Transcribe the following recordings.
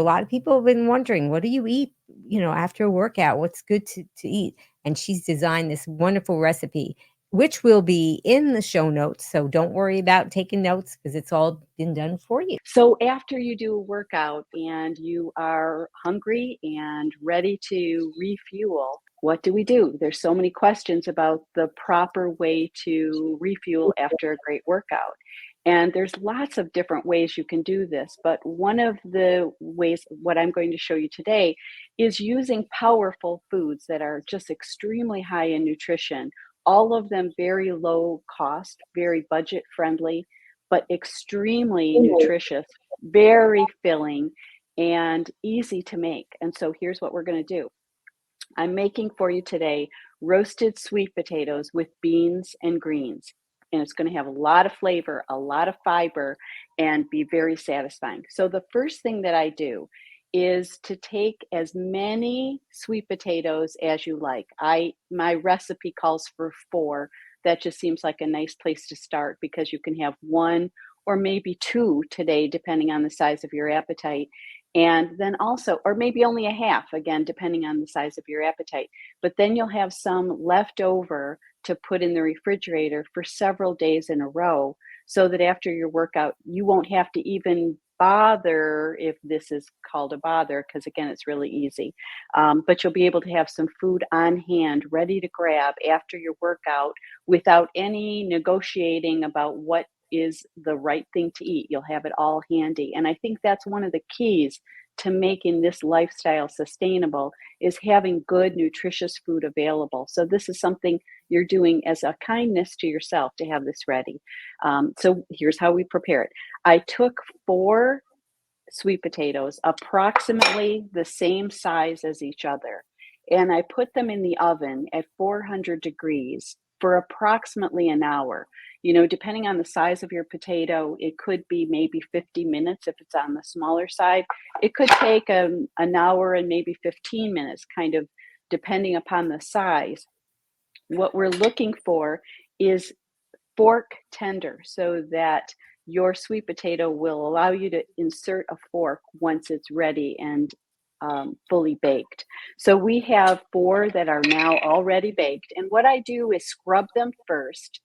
A lot of people have been wondering, what do you eat, after a workout? What's good to eat? And she's designed this wonderful recipe, which will be in the show notes. So don't worry about taking notes because it's all been done for you. So after you do a workout and you are hungry and ready to refuel, what do we do? There's so many questions about the proper way to refuel after a great workout. And there's lots of different ways you can do this, but one of the ways, what I'm going to show you today, is using powerful foods that are just extremely high in nutrition, all of them very low cost, very budget friendly, but extremely nutritious, very filling, and easy to make. And so here's what we're going to do. I'm making for you today roasted sweet potatoes with beans and greens. And it's going to have a lot of flavor, a lot of fiber, and be very satisfying. So the first thing that I do is to take as many sweet potatoes as you like. My recipe calls for 4. That just seems like a nice place to start because you can have 1 or maybe 2 today, depending on the size of your appetite. And then also, or maybe only a half, again, depending on the size of your appetite. But then you'll have some left over to put in the refrigerator for several days in a row so that after your workout, you won't have to even bother, if this is called a bother, because again, it's really easy. But you'll be able to have some food on hand, ready to grab after your workout without any negotiating about what is the right thing to eat. You'll have it all handy. And I think that's one of the keys to making this lifestyle sustainable, is having good, nutritious food available. So this is something you're doing as a kindness to yourself to have this ready. So here's how we prepare it. I took 4 sweet potatoes, approximately the same size as each other, and I put them in the oven at 400 degrees for approximately an hour. Depending on the size of your potato, it could be maybe 50 minutes if it's on the smaller side. It could take an hour and maybe 15 minutes, kind of depending upon the size. What we're looking for is fork tender, so that your sweet potato will allow you to insert a fork once it's ready and fully baked. So we have 4 that are now already baked. And what I do is scrub them first.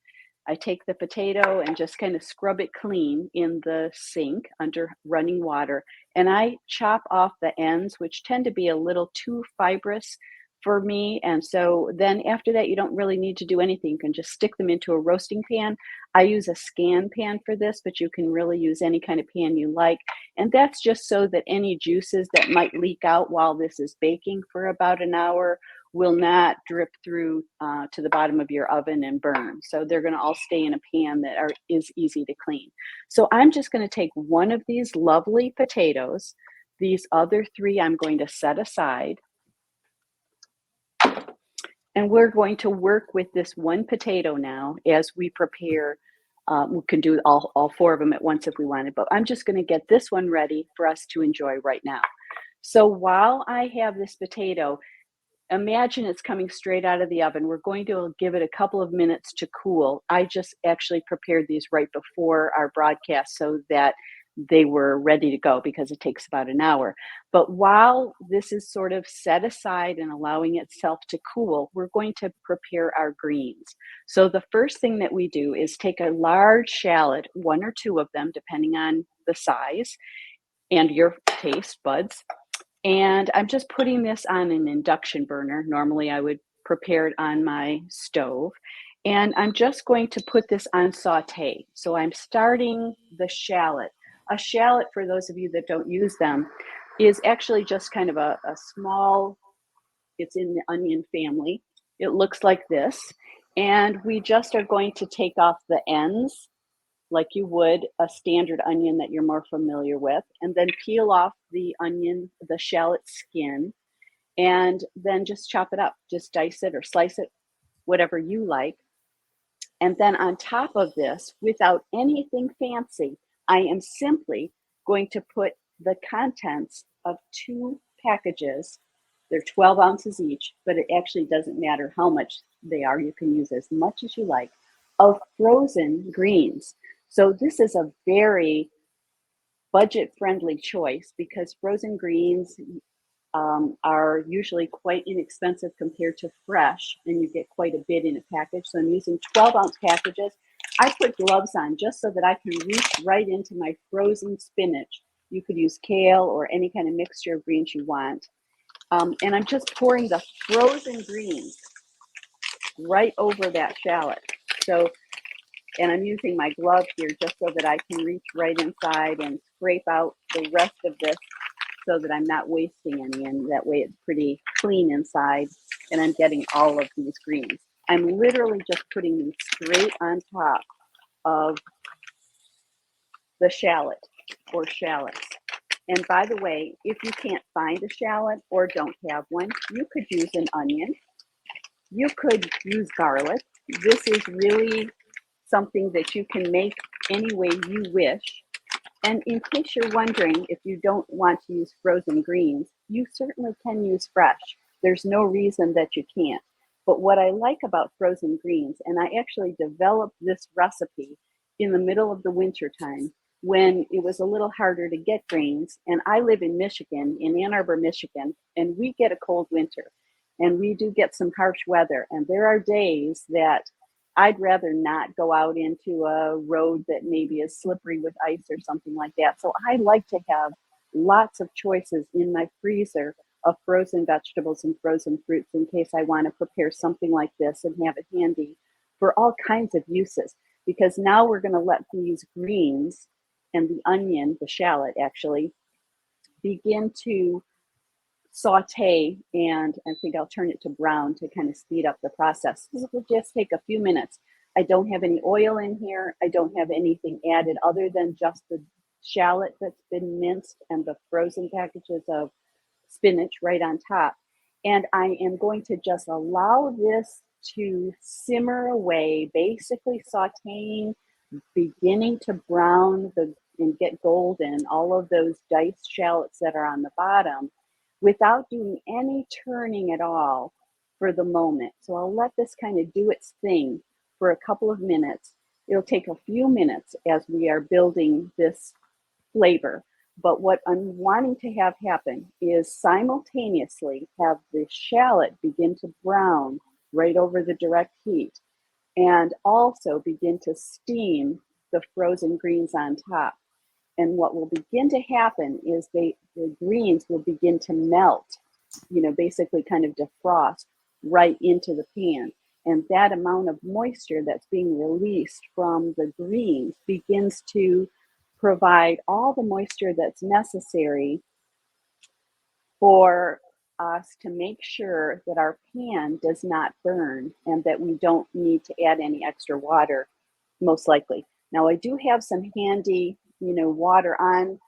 I take the potato and just kind of scrub it clean in the sink under running water. And I chop off the ends, which tend to be a little too fibrous for me. And so then after that, you don't really need to do anything. You can just stick them into a roasting pan. I use a scan pan for this, but you can really use any kind of pan you like. And that's just so that any juices that might leak out while this is baking for about an hour will not drip through to the bottom of your oven and burn. So they're going to all stay in a pan that is easy to clean. So I'm just going to take one of these lovely potatoes. These other 3 I'm going to set aside. And we're going to work with this one potato now as we prepare. We can do all 4 of them at once if we wanted, but I'm just going to get this one ready for us to enjoy right now. So while I have this potato, imagine it's coming straight out of the oven. We're going to give it a couple of minutes to cool. I just actually prepared these right before our broadcast so that they were ready to go, because it takes about an hour. But while this is sort of set aside and allowing itself to cool, we're going to prepare our greens. So the first thing that we do is take a large shallot, 1 or 2 of them, depending on the size and your taste buds. And I'm just putting this on an induction burner. Normally I would prepare it on my stove. And I'm just going to put this on saute. So I'm starting the shallot. A shallot, for those of you that don't use them, is actually just kind of a small, it's in the onion family. It looks like this. And we just are going to take off the ends like you would a standard onion that you're more familiar with, and then peel off the onion, the shallot skin, and then just chop it up. Just dice it or slice it, whatever you like. And then on top of this, without anything fancy, I am simply going to put the contents of 2 packages. They're 12 ounces each, but it actually doesn't matter how much they are. You can use as much as you like, of frozen greens. So this is a very budget-friendly choice because frozen greens are usually quite inexpensive compared to fresh, and you get quite a bit in a package. So I'm using 12-ounce packages. I put gloves on just so that I can reach right into my frozen spinach. You could use kale or any kind of mixture of greens you want. And I'm just pouring the frozen greens right over that shallot. So, and I'm using my glove here just so that I can reach right inside and scrape out the rest of this so that I'm not wasting any, and that way it's pretty clean inside and I'm getting all of these greens. I'm literally just putting these straight on top of the shallot or shallots. And by the way, if you can't find a shallot or don't have one, you could use an onion. You could use garlic. This is really something that you can make any way you wish. And in case you're wondering if you don't want to use frozen greens, you certainly can use fresh. There's no reason that you can't. But what I like about frozen greens, and I actually developed this recipe in the middle of the winter time when it was a little harder to get greens. And I live in Michigan, in Ann Arbor, Michigan, and we get a cold winter. And we do get some harsh weather. And there are days that I'd rather not go out into a road that maybe is slippery with ice or something like that. So I like to have lots of choices in my freezer of frozen vegetables and frozen fruits in case I want to prepare something like this and have it handy for all kinds of uses. Because now we're going to let these greens and the onion, the shallot actually, begin to saute, and I think I'll turn it to brown to kind of speed up the process. This will just take a few minutes. I don't have any oil in here. I don't have anything added other than just the shallot that's been minced and the frozen packages of spinach right on top. And I am going to just allow this to simmer away, basically sauteing, beginning to brown and get golden, all of those diced shallots that are on the bottom, without doing any turning at all for the moment. So I'll let this kind of do its thing for a couple of minutes. It'll take a few minutes as we are building this flavor. But what I'm wanting to have happen is simultaneously have the shallot begin to brown right over the direct heat, and also begin to steam the frozen greens on top. And what will begin to happen is the greens will begin to melt, basically kind of defrost right into the pan. And that amount of moisture that's being released from the greens begins to provide all the moisture that's necessary for us to make sure that our pan does not burn and that we don't need to add any extra water, most likely. Now, I do have some handy, water on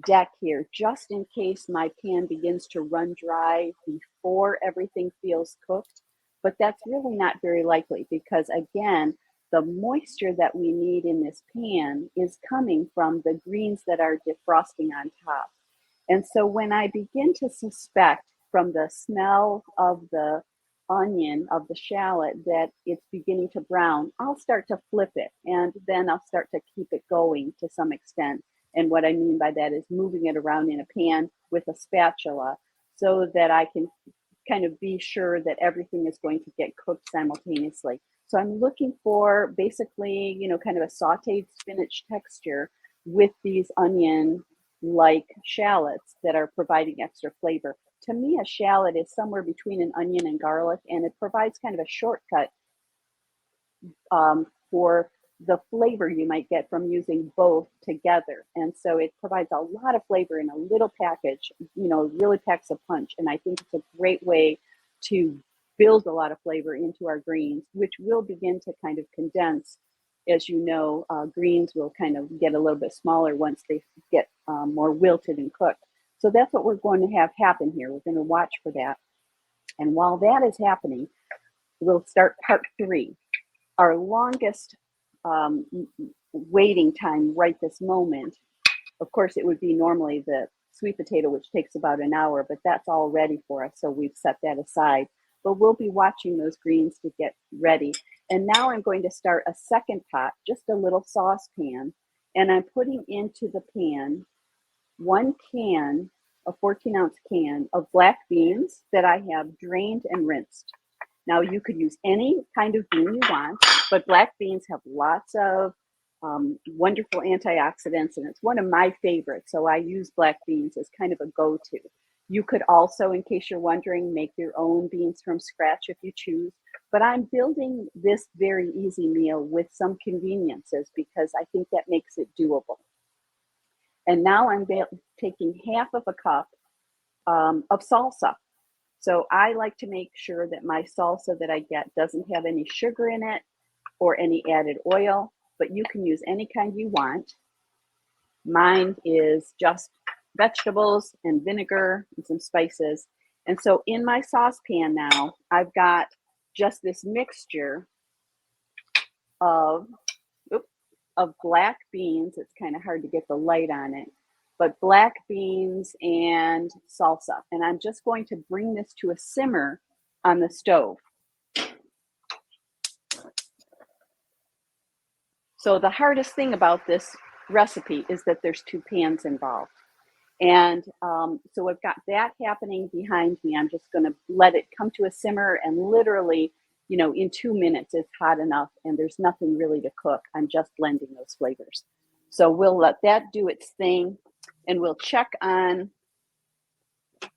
deck here, just in case my pan begins to run dry before everything feels cooked. But that's really not very likely because, again, the moisture that we need in this pan is coming from the greens that are defrosting on top. And so when I begin to suspect from the smell of the onion, of the shallot, that it's beginning to brown, I'll start to flip it, and then I'll start to keep it going to some extent. And what I mean by that is moving it around in a pan with a spatula so that I can kind of be sure that everything is going to get cooked simultaneously. So I'm looking for basically, kind of a sauteed spinach texture with these onion-like shallots that are providing extra flavor. To me, a shallot is somewhere between an onion and garlic, and it provides kind of a shortcut for the flavor you might get from using both together. And so it provides a lot of flavor in a little package, really packs a punch. And I think it's a great way to build a lot of flavor into our greens, which will begin to kind of condense. As you know, greens will kind of get a little bit smaller once they get more wilted and cooked. So that's what we're going to have happen here. We're going to watch for that. And while that is happening, we'll start part 3. Our longest waiting time right this moment, of course, it would be normally the sweet potato, which takes about an hour, but that's all ready for us. So we've set that aside. But we'll be watching those greens to get ready. And now I'm going to start a second pot, just a little saucepan. And I'm putting into the pan 1 can, a 14-ounce can of black beans that I have drained and rinsed. Now, you could use any kind of bean you want, but black beans have lots of wonderful antioxidants, and it's one of my favorites. So I use black beans as kind of a go-to. You could also, in case you're wondering, make your own beans from scratch if you choose. But I'm building this very easy meal with some conveniences because I think that makes it doable. And now I'm taking half of a cup of salsa. So I like to make sure that my salsa that I get doesn't have any sugar in it or any added oil, but you can use any kind you want. Mine is just vegetables and vinegar and some spices. And so in my saucepan now, I've got just this mixture of black beans. It's kind of hard to get the light on it, but black beans and salsa. And I'm just going to bring this to a simmer on the stove. So the hardest thing about this recipe is that there's 2 pans involved. And so I've got that happening behind me. I'm just going to let it come to a simmer, and literally, in 2 minutes, it's hot enough and there's nothing really to cook. I'm just blending those flavors. So we'll let that do its thing, and we'll check on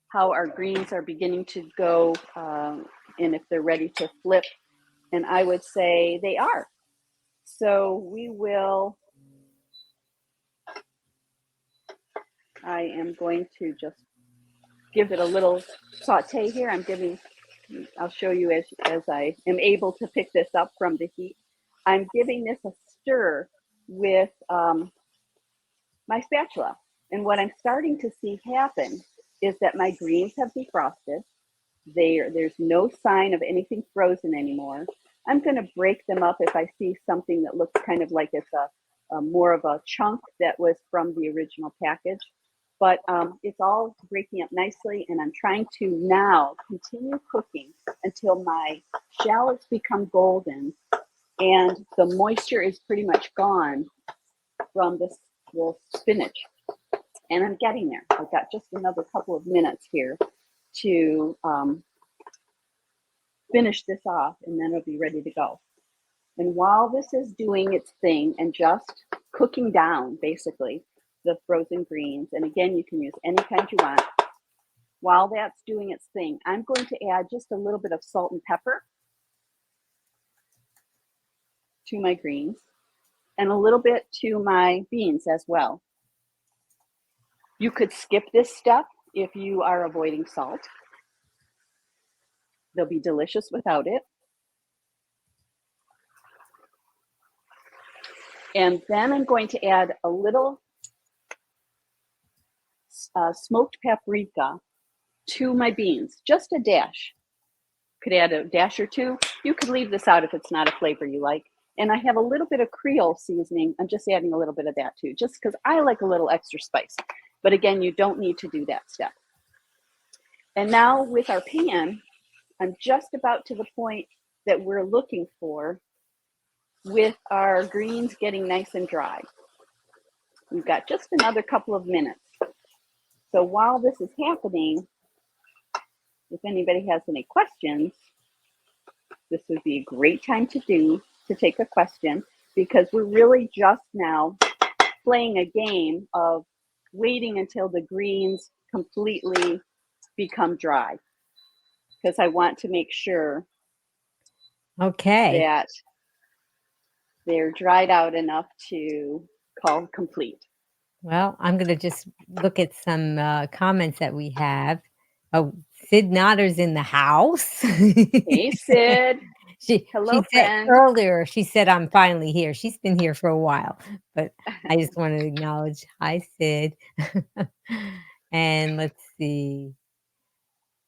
how our greens are beginning to go and if they're ready to flip. And I would say they are. So I am going to just give it a little saute here. I'll show you as I am able to pick this up from the heat. I'm giving this a stir with my spatula. And what I'm starting to see happen is that my greens have defrosted. There's no sign of anything frozen anymore. I'm going to break them up if I see something that looks kind of like it's a more of a chunk that was from the original package. But it's all breaking up nicely, and I'm trying to now continue cooking until my shallots become golden and the moisture is pretty much gone from the spinach. And I'm getting there. I've got just another couple of minutes here to finish this off, and then it'll be ready to go. And while this is doing its thing and just cooking down, basically, the frozen greens, and again, you can use any kind you want. While that's doing its thing, I'm going to add just a little bit of salt and pepper to my greens and a little bit to my beans as well. You could skip this step if you are avoiding salt. They'll be delicious without it. And then I'm going to add a little smoked paprika to my beans, just a dash. Could add a dash or 2. You could leave this out if it's not a flavor you like. And I have a little bit of Creole seasoning. I'm just adding a little bit of that too, just because I like a little extra spice. But again, you don't need to do that step. And now with our pan, I'm just about to the point that we're looking for with our greens getting nice and dry. We've got just another couple of minutes. So while this is happening, if anybody has any questions, this would be a great time to take a question, because we're really just now playing a game of waiting until the greens completely become dry, because I want to make sure that they're dried out enough to call complete. Well, I'm going to just look at some comments that we have. Oh, Sid Notter's in the house. Hey, Sid. Hello, she said earlier, she said, I'm finally here. She's been here for a while, but I just want to acknowledge, hi, Sid. And let's see.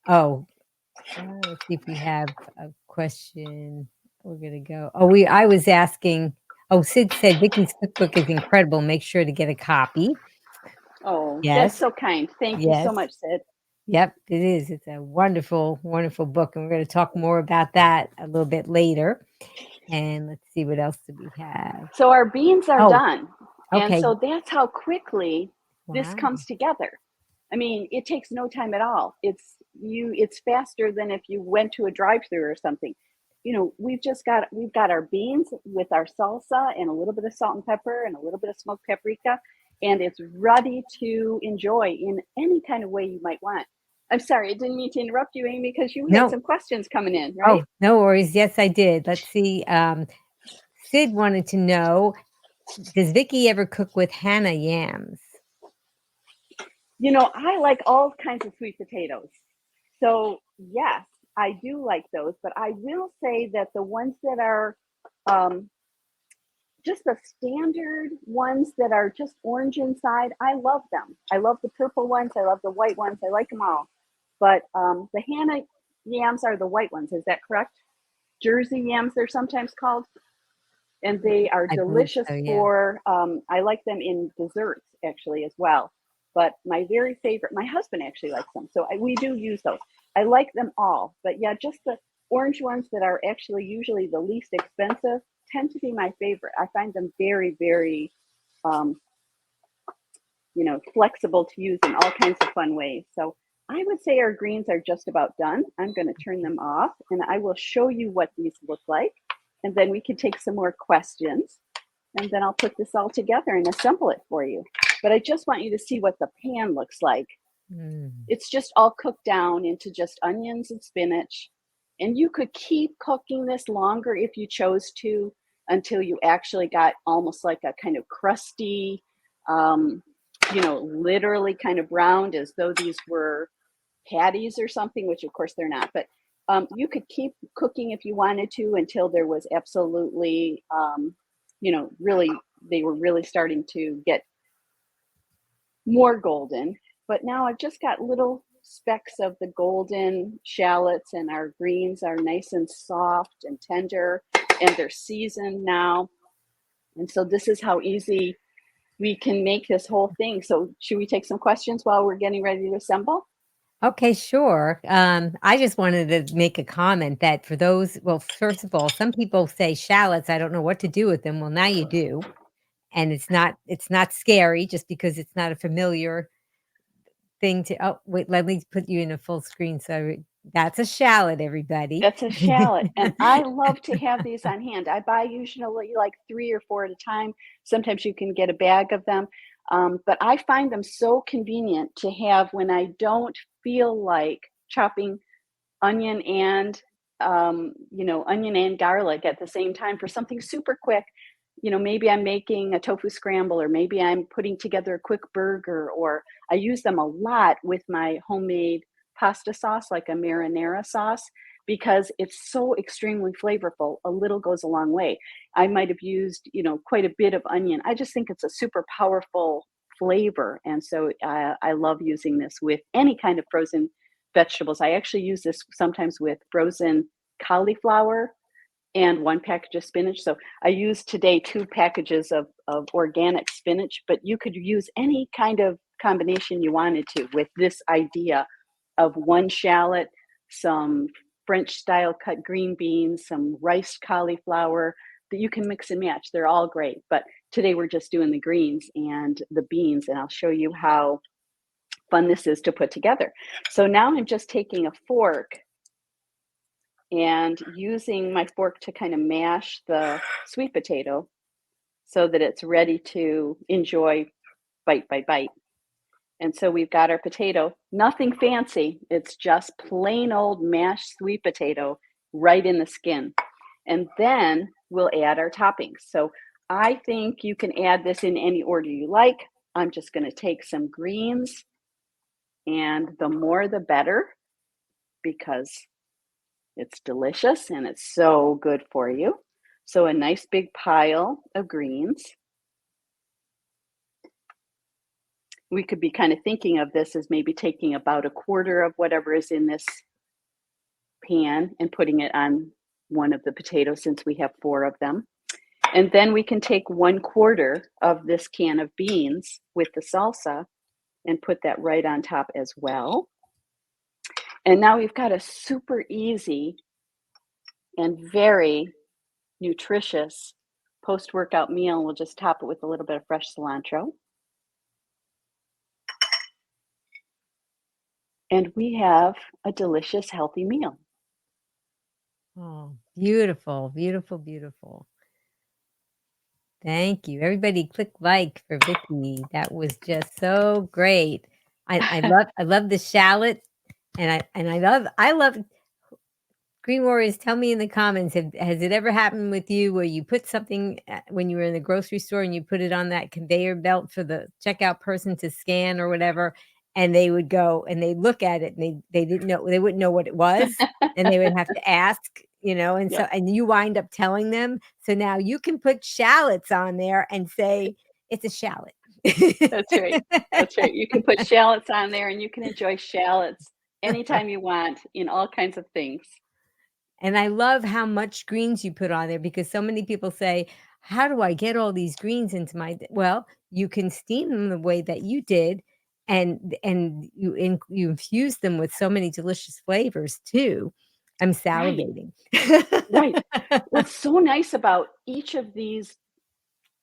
Oh, let's see if we have a question. We're going to go. I was asking. Oh, Sid said Vicki's cookbook is incredible. Make sure to get a copy. Oh, yes. That's so kind. Thank you so much, Sid. Yep, it is. It's a wonderful, wonderful book. And we're going to talk more about that a little bit later. And let's see, what else do we have? So our beans are done. Okay. And so that's how quickly this Wow. comes together. I mean, it takes no time at all. It's faster than if you went to a drive-through or something. You know, we've got our beans with our salsa and a little bit of salt and pepper and a little bit of smoked paprika, and it's ready to enjoy in any kind of way you might want. I'm sorry, I didn't mean to interrupt you, Amy, because you had No. some questions coming in, Oh, right? no worries. Yes, I did. Let's see. Sid wanted to know, does Vicky ever cook with Hannah yams? You know, I like all kinds of sweet potatoes. So, yes, I do like those, but I will say that the ones that are um, just the standard ones that are just orange inside, I love them. I love the purple ones. I love the white ones. I like them all. But the Hannah yams are the white ones. Is that correct? Jersey yams, they're sometimes called. And they are I believe delicious so, yeah. for, I like them in desserts actually as well. But my very favorite, my husband actually likes them. So we do use those. I like them all. But yeah, just the orange ones that are actually usually the least expensive tend to be my favorite. I find them very, very, um, flexible to use in all kinds of fun ways. So I would say our greens are just about done. I'm going to turn them off and I will show you what these look like. And then we can take some more questions and then I'll put this all together and assemble it for you. But I just want you to see what the pan looks like. Mm. It's just all cooked down into just onions and spinach. And you could keep cooking this longer if you chose to until you actually got almost like a kind of crusty, literally kind of browned as though these were patties or something, which of course they're not. But you could keep cooking if you wanted to until there was absolutely, really, they were really starting to get more golden. But now I've just got little specks of the golden shallots, and our greens are nice and soft and tender, and they're seasoned now. And so this is how easy we can make this whole thing. So should we take some questions while we're getting ready to assemble? Okay, sure. I just wanted to make a comment that for those, well, first of all, some people say shallots, I don't know what to do with them. Well, now you do. And it's not scary just because it's not a familiar thing to, oh, wait, let me put you in a full screen. So that's a shallot, everybody. That's a shallot. And I love to have these on hand. I buy usually like 3 or 4 at a time. Sometimes you can get a bag of them. But I find them so convenient to have when I don't feel like chopping onion and onion and garlic at the same time for something super quick. Maybe I'm making a tofu scramble, or maybe I'm putting together a quick burger, or I use them a lot with my homemade pasta sauce, like a marinara sauce, because it's so extremely flavorful. A little goes a long way. I might have used, quite a bit of onion. I just think it's a super powerful flavor. And so I love using this with any kind of frozen vegetables. I actually use this sometimes with frozen cauliflower and 1 package of spinach. So I used today 2 packages of organic spinach, but you could use any kind of combination you wanted to with this idea of 1 shallot, some French style cut green beans, some riced cauliflower that you can mix and match. They're all great. But today we're just doing the greens and the beans, and I'll show you how fun this is to put together. So now I'm just taking a fork and using my fork to kind of mash the sweet potato so that it's ready to enjoy bite by bite. And so we've got our potato, nothing fancy. It's just plain old mashed sweet potato right in the skin. And then we'll add our toppings. So I think you can add this in any order you like. I'm just going to take some greens, and the more the better, because it's delicious and it's so good for you. So a nice big pile of greens. We could be kind of thinking of this as maybe taking about a quarter of whatever is in this pan and putting it on one of the potatoes, since we have 4 of them. And then we can take 1/4 of this can of beans with the salsa and put that right on top as well. And now we've got a super easy and very nutritious post-workout meal. We'll just top it with a little bit of fresh cilantro. And we have a delicious, healthy meal. Oh, beautiful, beautiful, beautiful. Thank you. Everybody click like for Vicki. That was just so great. I love the shallot, and I love Green Warriors, tell me in the comments, has it ever happened with you where you put something when you were in the grocery store and you put it on that conveyor belt for the checkout person to scan or whatever, and they would go and they look at it and they didn't know, they wouldn't know what it was, and they would have to ask, and so Yep, and you wind up telling them. So now you can put shallots on there and say it's a shallot. that's right. That's right. You can put shallots on there and you can enjoy shallots anytime you want in all kinds of things. And I love how much greens you put on there because so many people say, "How do I get all these greens into my Well, you can steam them the way that you did, and you infuse them with so many delicious flavors too. I'm Right, salivating. right. What's so nice about each of these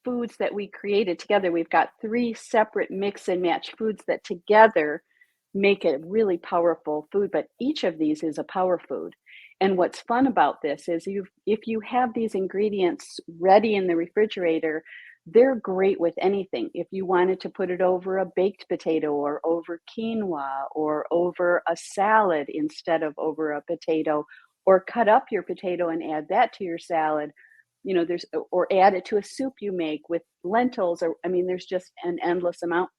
foods that we created together, we've got 3 separate mix and match foods that together make a really powerful food, but each of these is a power food. And what's fun about this is if you have these ingredients ready in the refrigerator, they're great with anything. If you wanted to put it over a baked potato or over quinoa or over a salad instead of over a potato, or cut up your potato and add that to your salad, there's or add it to a soup you make with lentils, or I mean, there's just an endless amount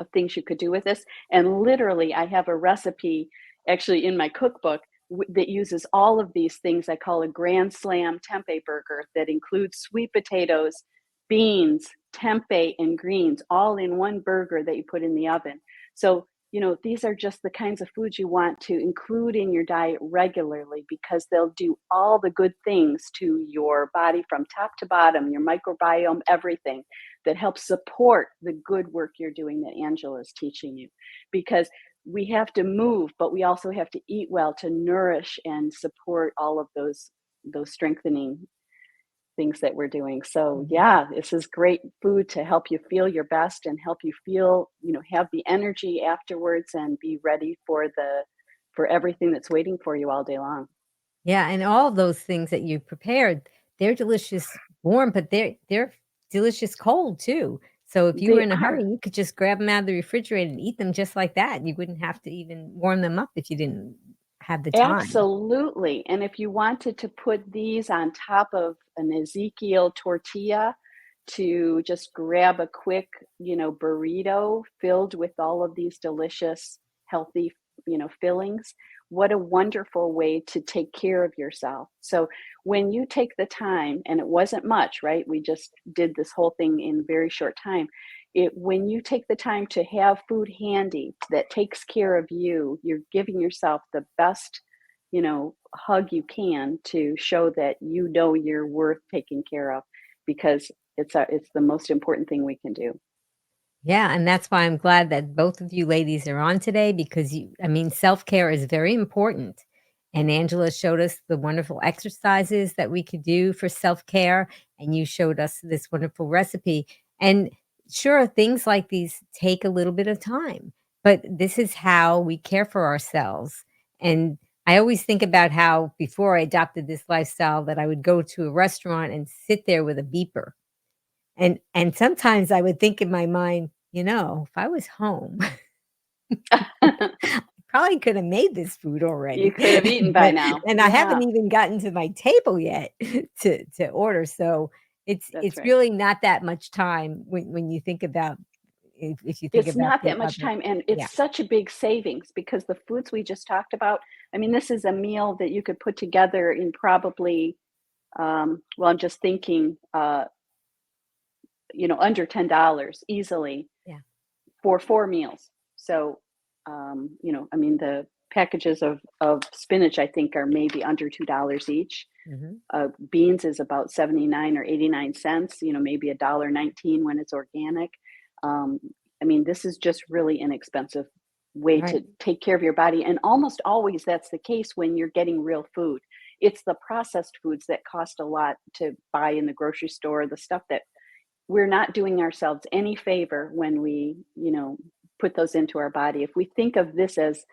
of things you could do with this. And literally, I have a recipe actually in my cookbook that uses all of these things. I call a grand slam tempeh burger that includes sweet potatoes, beans, tempeh, and greens all in one burger that you put in the oven. So, these are just the kinds of foods you want to include in your diet regularly because they'll do all the good things to your body from top to bottom, your microbiome, everything that helps support the good work you're doing that Angela is teaching you. Because we have to move, but we also have to eat well to nourish and support all of those strengthening things that we're doing. So Mhm. yeah, this is great food to help you feel your best and help you feel, have the energy afterwards and be ready for everything that's waiting for you all day long. Yeah, and all those things that you prepared, they're delicious warm, but they're delicious cold too. So if you were They in a hurry, are. you could just grab them out of the refrigerator and eat them just like that. You wouldn't have to even warm them up if you didn't have the time. Absolutely, and if you wanted to put these on top of an Ezekiel tortilla to just grab a quick, burrito filled with all of these delicious, healthy, fillings, what a wonderful way to take care of yourself. So when you take the time, and it wasn't much, right? We just did this whole thing in a very short time. When you take the time to have food handy that takes care of you, you're giving yourself the best, hug you can to show that you're worth taking care of because it's the most important thing we can do. Yeah, and that's why I'm glad that both of you ladies are on today because I mean, self-care is very important. And Angela showed us the wonderful exercises that we could do for self-care, and you showed us this wonderful recipe. And sure, things like these take a little bit of time, but this is how we care for ourselves. And I always think about how before I adopted this lifestyle that I would go to a restaurant and sit there with a beeper and sometimes I would think in my mind, if I was home, I probably could have made this food You already, could have eaten by but now. and I haven't Yeah, even gotten to my table yet to order, so it's that's it's right. really not that much time when you think about if you think It's about not the that much other. time, and Yeah. it's such a big savings because the foods we just talked about, I mean, this is a meal that you could put together in probably, well, I'm just thinking, under $10 easily Yeah. for 4 meals. So, I mean, the packages of spinach, I think, are maybe under $2 each. Mhm. Beans is about 79 or 89 cents, maybe $1.19 when it's organic. Um, I mean, this is just really inexpensive way Right. to take care of your body. And almost always that's the case when you're getting real food. It's the processed foods that cost a lot to buy in the grocery store, the stuff that we're not doing ourselves any favor when we, put those into our body. If we think of this as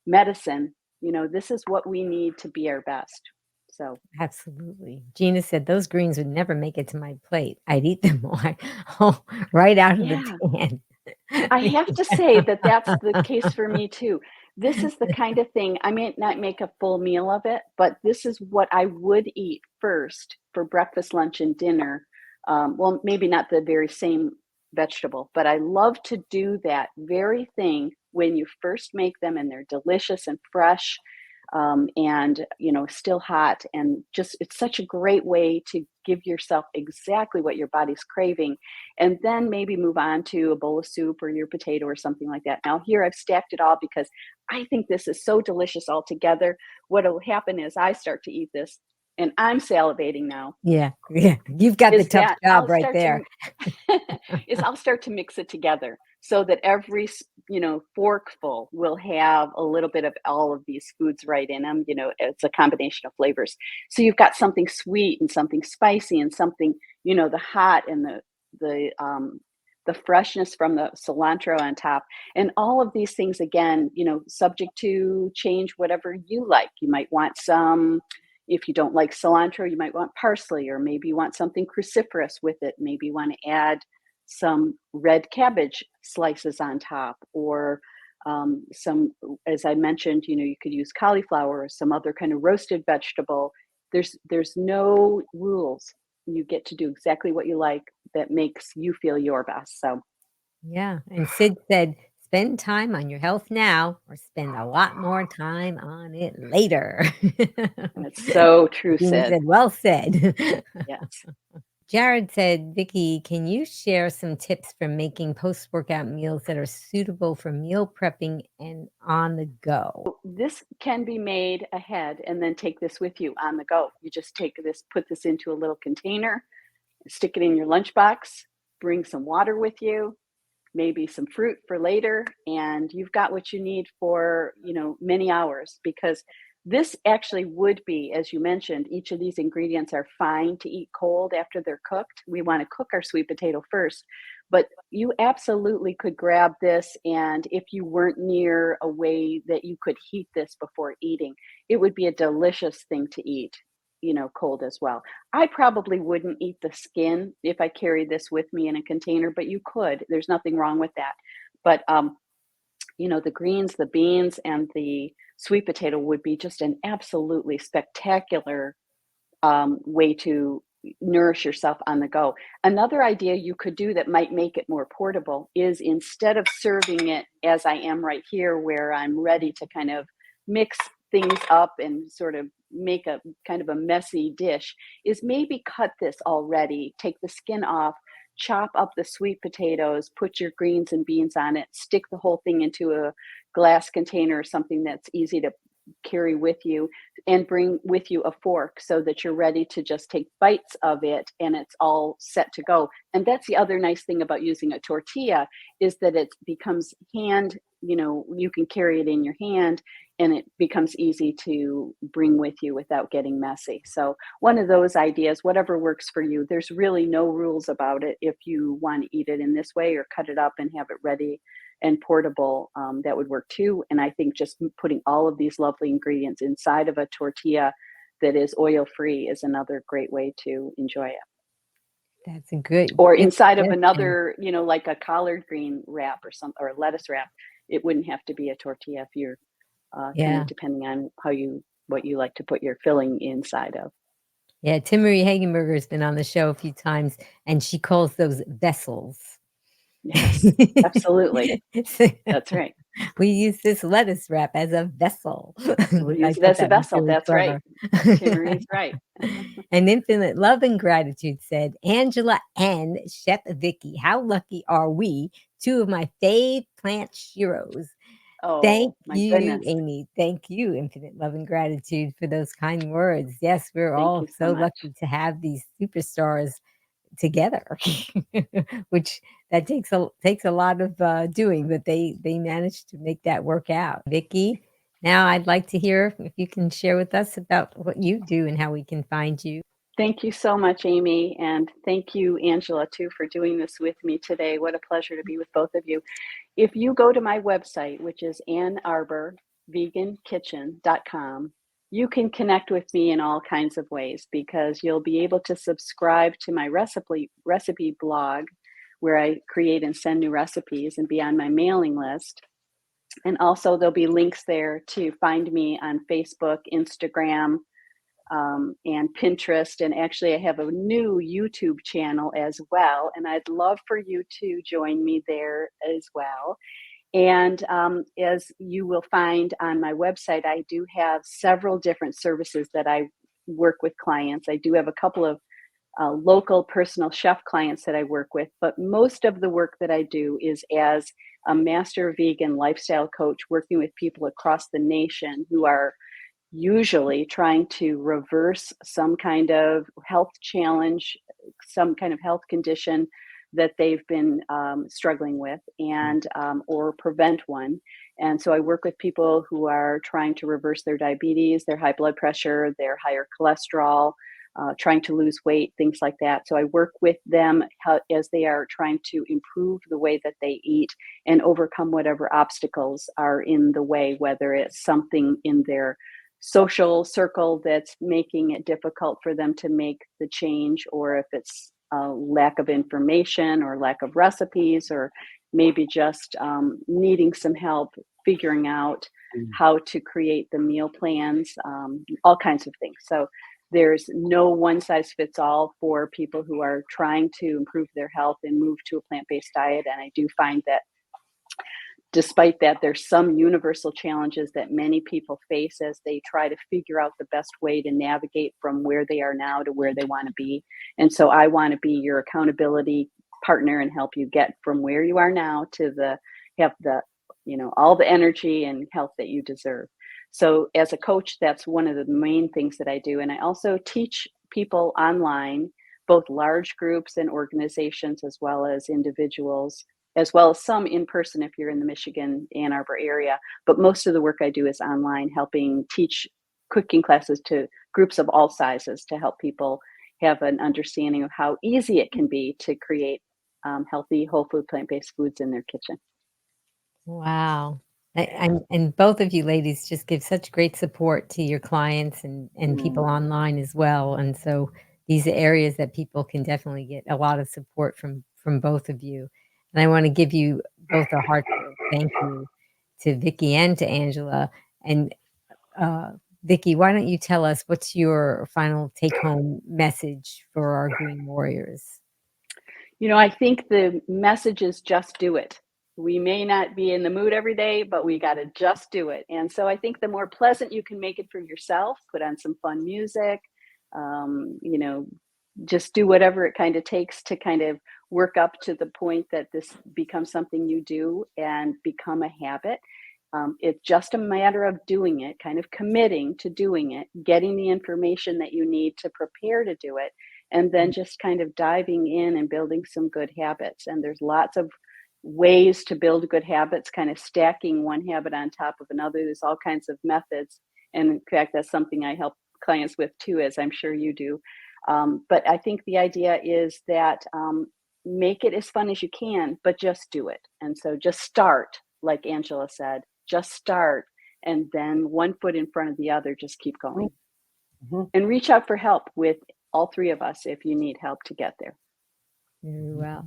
medicine. This is what we need to be our best. So Absolutely. Gina said those greens would never make it to my plate. I'd eat them all right out of the yeah, pan. I have to say that that's the case for me too. This is the kind of thing, I may not make a full meal of it, but this is what I would eat first for breakfast, lunch, and dinner. Well, maybe not the very same vegetable, but I love to do that very thing when you first make them and they're delicious and fresh, and still hot, and just it's such a great way to give yourself exactly what your body's craving, and then maybe move on to a bowl of soup or your potato or something like that. Now here I've stacked it all because I think this is so delicious all together. What'll happen is I start to eat this, and I'm salivating now, Yeah, yeah. You've got the is tough that job right there. I'll start to mix it together so that every forkful will have a little bit of all of these foods right in them. It's a combination of flavors. So you've got something sweet and something spicy and something, the hot and the freshness from the cilantro on top, and all of these things again, subject to change whatever you like. You might want some. If you don't like cilantro, you might want parsley, or maybe you want something cruciferous with it. Maybe you want to add some red cabbage slices on top, or some, as I mentioned, you could use cauliflower or some other kind of roasted vegetable. There's no rules. You get to do exactly what you like that makes you feel your best. So Yeah, and Sid said, "Spend time on your health now or spend a lot more time on it later." that's so true, Gina Sid. said, "Well said." Yes. Jared said, "Vicki, can you share some tips for making post-workout meals that are suitable for meal prepping and on the go?" This can be made ahead and then take this with you on the go. You just take this, put this into a little container, stick it in your lunchbox, bring some water with you, maybe some fruit for later, and you've got what you need for, many hours, because this actually would be, as you mentioned, each of these ingredients are fine to eat cold after they're cooked. We want to cook our sweet potato first, but you absolutely could grab this, and if you weren't near a way that you could heat this before eating, it would be a delicious thing to eat, cold as well. I probably wouldn't eat the skin if I carried this with me in a container, but you could. There's nothing wrong with that. But the greens, the beans, and the sweet potato would be just an absolutely spectacular way to nourish yourself on the go. Another idea you could do that might make it more portable is, instead of serving it as I am right here, where I'm ready to kind of mix things up and sort of make a kind of a messy dish, is maybe cut this already, take the skin off, chop up the sweet potatoes, put your greens and beans on it, stick the whole thing into a glass container or something that's easy to carry with you, and bring with you a fork so that you're ready to just take bites of it and it's all set to go. And that's the other nice thing about using a tortilla, is that it becomes you can carry it in your hand, and it becomes easy to bring with you without getting messy. So one of those ideas, whatever works for you. There's really no rules about it. If you want to eat it in this way or cut it up and have it ready and portable, that would work too. And I think just putting all of these lovely ingredients inside of a tortilla that is oil free is another great way to enjoy it. That's a good Or good inside of suggestion. another, like a collard green wrap or a lettuce wrap. It wouldn't have to be a tortilla if you're kind of Yeah. depending on what you like to put your filling inside of. Yeah, Timmerie Hagenberger's been on the show a few times, and she calls those vessels. Yes, absolutely. That's right. We use this lettuce wrap as a vessel. We'll I use it thought as a that was vessel. really That's right. clever. Timorie's right. And infinite love and gratitude said, "Angela and Chef Vicki, how lucky are we? Two of my fave plant sheroes." Thank Oh my you, goodness. Amy. Thank you, infinite love and gratitude, for those kind words. Yes, we're Thank all you so so much. lucky to have these superstars together, which that takes a lot of doing, but they managed to make that work out. Vicki, now I'd like to hear if you can share with us about what you do and how we can find you. Thank you so much, Amy. And thank you, Angela, too, for doing this with me today. What a pleasure to be with both of you. If you go to my website, which is Ann Arbor, vegankitchen.com, you can connect with me in all kinds of ways because you'll be able to subscribe to my recipe blog where I create and send new recipes and be on my mailing list. And also there'll be links there to find me on Facebook, Instagram, and Pinterest. And actually, I have a new YouTube channel as well. And I'd love for you to join me there as well. And as you will find on my website, I do have several different services that I work with clients. I do have a couple of local personal chef clients that I work with, but most of the work that I do is as a master vegan lifestyle coach working with people across the nation who are usually trying to reverse some kind of health challenge, some kind of health condition that they've been struggling with, and or prevent one. And so I work with people who are trying to reverse their diabetes, their high blood pressure, their higher cholesterol, trying to lose weight, things like that. So I work with them as they are trying to improve the way that they eat and overcome whatever obstacles are in the way, whether it's something in their social circle that's making it difficult for them to make the change, or if it's a lack of information or lack of recipes, or maybe just needing some help figuring out how to create the meal plans, all kinds of things. So there's no one size fits all for people who are trying to improve their health and move to a plant-based diet. And I do find that despite that, there's some universal challenges that many people face as they try to figure out the best way to navigate from where they are now to where they want to be. And so I want to be your accountability partner and help you get from where you are now to have the, all the energy and health that you deserve. So as a coach, that's one of the main things that I do. And I also teach people online, both large groups and organizations, as well as individuals, as well as some in person if you're in the Michigan, Ann Arbor area. But most of the work I do is online, helping teach cooking classes to groups of all sizes to help people have an understanding of how easy it can be to create healthy, whole food, plant-based foods in their kitchen. Wow. And both of you ladies just give such great support to your clients and people online as well. And so these are areas that people can definitely get a lot of support from both of you. And I want to give you both a heartfelt thank you to Vicki and to Angela. And Vicki, why don't you tell us what's your final take-home message for our Green Warriors? I think the message is just do it. We may not be in the mood every day, but we got to just do it. And so I think the more pleasant you can make it for yourself, put on some fun music, just do whatever it kind of takes to kind of work up to the point that this becomes something you do and become a habit. It's just a matter of doing it, kind of committing to doing it, getting the information that you need to prepare to do it, and then just kind of diving in and building some good habits. And there's lots of ways to build good habits, kind of stacking one habit on top of another. There's all kinds of methods. And in fact, that's something I help clients with too, as I'm sure you do. But I think the idea is that make it as fun as you can, but just do it. And so just start, like Angela said, just start. And then one foot in front of the other, just keep going. And reach out for help with all three of us if you need help to get there. Very well.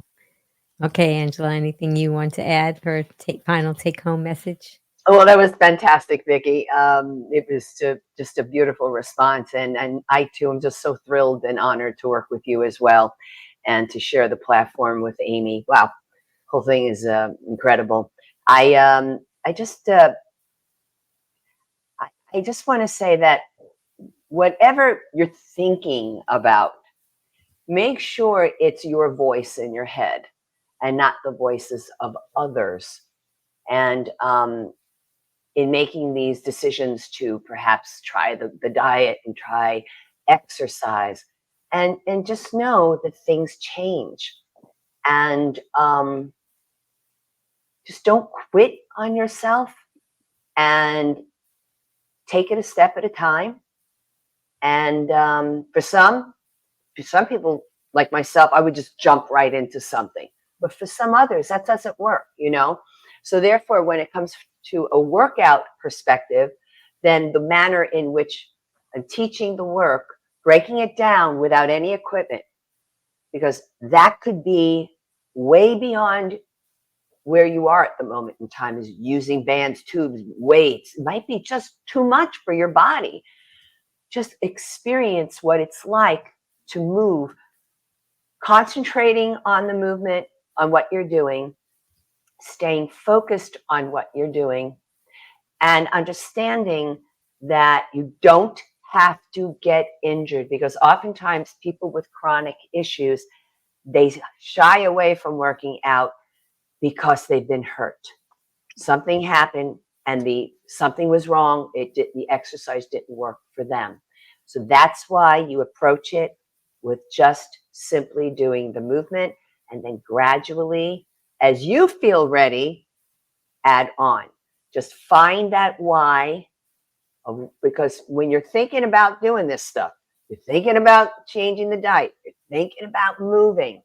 Okay, Angela, anything you want to add for final take-home message? Oh, well, that was fantastic, Vicki. It was just a beautiful response. And I, too, am just so thrilled and honored to work with you as well and to share the platform with Amy. Wow, whole thing is incredible. I just want to say that whatever you're thinking about, make sure it's your voice in your head and not the voices of others. And in making these decisions to perhaps try the diet and try exercise, and just know that things change. And just don't quit on yourself, and take it a step at a time. And for some people like myself, I would just jump right into something. But for some others, that doesn't work, So therefore, when it comes to a workout perspective, then the manner in which I'm teaching the work, breaking it down without any equipment, because that could be way beyond where you are at the moment in time, is using bands, tubes, weights. It might be just too much for your body. Just experience what it's like to move, concentrating on the movement, on what you're doing, staying focused on what you're doing, and understanding that you don't have to get injured, because oftentimes people with chronic issues, they shy away from working out because they've been hurt. Something happened and something was wrong. The exercise didn't work for them. So that's why you approach it with just simply doing the movement, and then gradually, as you feel ready, add on. Just find that why, because when you're thinking about doing this stuff, you're thinking about changing the diet, you're thinking about moving,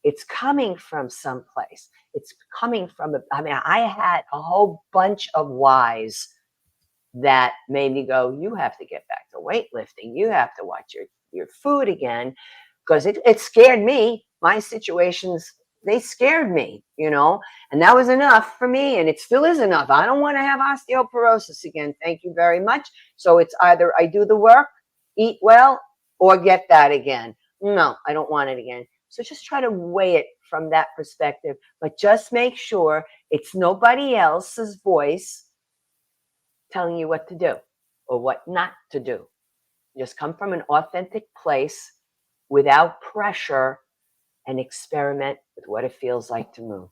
it's coming from someplace. It's coming from, I had a whole bunch of whys that made me go, you have to get back to weightlifting. You have to watch your food again, because it scared me. My situations, they scared me, and that was enough for me. And it still is enough. I don't want to have osteoporosis again. Thank you very much. So it's either I do the work, eat well, or get that again. No, I don't want it again. So just try to weigh it from that perspective, but just make sure it's nobody else's voice telling you what to do or what not to do. Just come from an authentic place without pressure and experiment with what it feels like to move.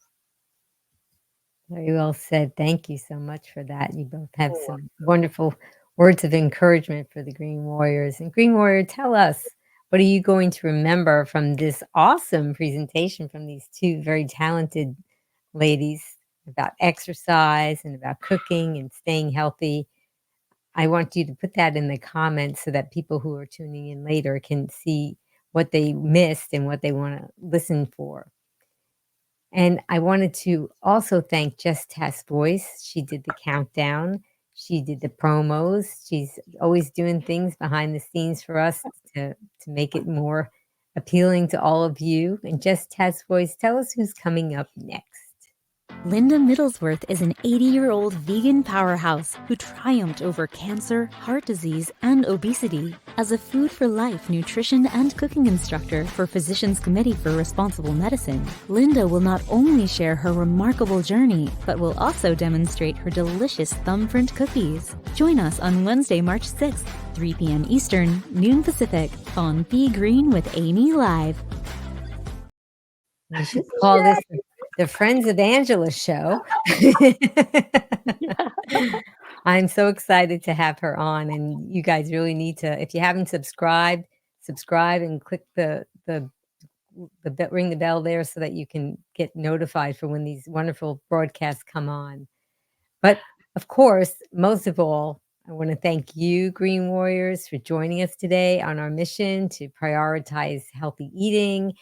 Very well said. Thank you so much for that. You both have some wonderful words of encouragement for the Green Warriors. And Green Warrior, tell us, what are you going to remember from this awesome presentation from these two very talented ladies about exercise and about cooking and staying healthy? I want you to put that in the comments so that people who are tuning in later can see what they missed and what they want to listen for. And I wanted to also thank Just Test Voice. She did the countdown. She did the promos. She's always doing things behind the scenes for us to make it more appealing to all of you. And Just Test Voice, tell us who's coming up next. Linda Middlesworth is an 80-year-old vegan powerhouse who triumphed over cancer, heart disease, and obesity. As a Food for Life nutrition and cooking instructor for Physicians Committee for Responsible Medicine, Linda will not only share her remarkable journey, but will also demonstrate her delicious thumbprint cookies. Join us on Wednesday, March 6th, 3 p.m. Eastern, noon Pacific, on Be Green with Amy Live. We should call this the Friends of Angela show. I'm so excited to have her on, and you guys really need to, if you haven't subscribed, subscribe and click the ring the bell there so that you can get notified for when these wonderful broadcasts come on. But of course, most of all, I want to thank you, Green Warriors, for joining us today on our mission to prioritize healthy eating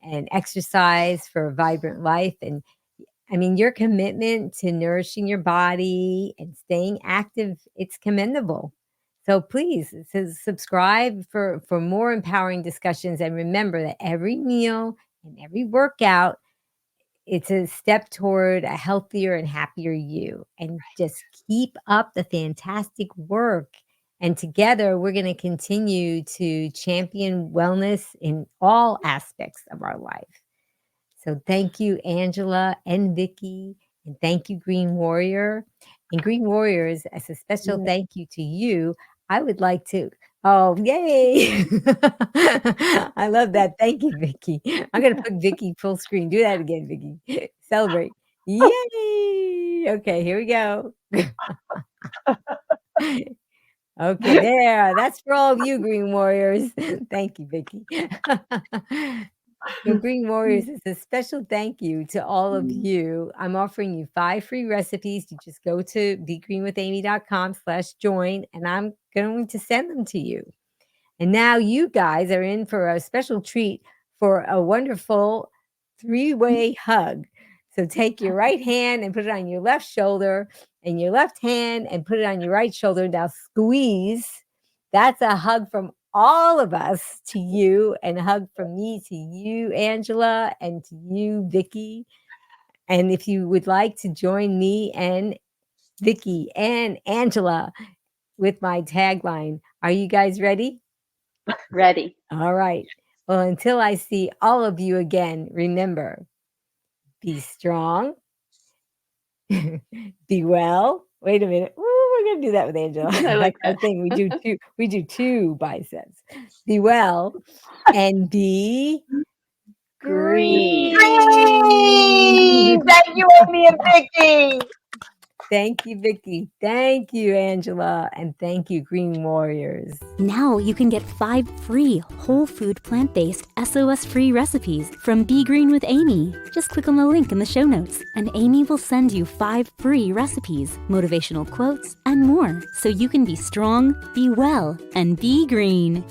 and exercise for a vibrant life. And I mean, your commitment to nourishing your body and staying active, it's commendable. So please subscribe for more empowering discussions. And remember that every meal and every workout, it's a step toward a healthier and happier you. And just keep up the fantastic work. And together, we're going to continue to champion wellness in all aspects of our life. So thank you, Angela and Vicki, and thank you, Green Warrior. And Green Warriors, as a special thank you to you, I would like to, oh, yay. I love that. Thank you, Vicki. I'm going to put Vicki full screen. Do that again, Vicki. Celebrate. Yay. Okay, here we go. Okay, there. That's for all of you, Green Warriors. Thank you, Vicki. So Green Warriors, is a special thank you to all of you. I'm offering you 5 free recipes. You just go to begreenwithamy.com/join, and I'm going to send them to you. And now you guys are in for a special treat for a wonderful 3-way hug. So take your right hand and put it on your left shoulder in your left hand and put it on your right shoulder. Now squeeze. That's a hug from all of us to you, and a hug from me to you, Angela, and to you, Vicki. And if you would like to join me and Vicki and Angela with my tagline, are you guys ready? Ready. All right. Well, until I see all of you again, remember, be strong, be well. Wait a minute. Ooh, we're gonna do that with Angela. I like That's our that. thing. We do two biceps. Be well and be Green. Green! Thank you, Amy and Vicki. Thank you, Vicki. Thank you, Angela. And thank you, Green Warriors. Now you can get 5 free whole food plant-based SOS-free recipes from Be Green with Amy. Just click on the link in the show notes and Amy will send you 5 free recipes, motivational quotes, and more so you can be strong, be well, and be green.